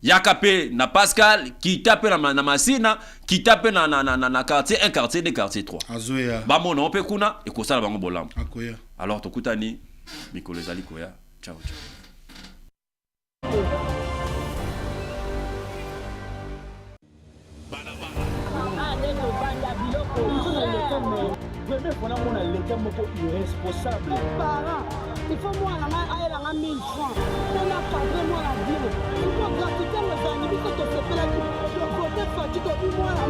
Yakape na Pascal qui tape na Masina qui tape na quartier 1 quartier 2 quartier 3 azoya ba mona ope kuna e ko sala bango bolam akoya alors tokutani mikolo ezali koya ciao ciao Vraiment, on a mon l'état irresponsable. Parents, il faut moi la 1000 francs. On a pas vraiment la vie. Il faut gratuité, mais il faut que tu fais la vie. Le côté fatigue, moi la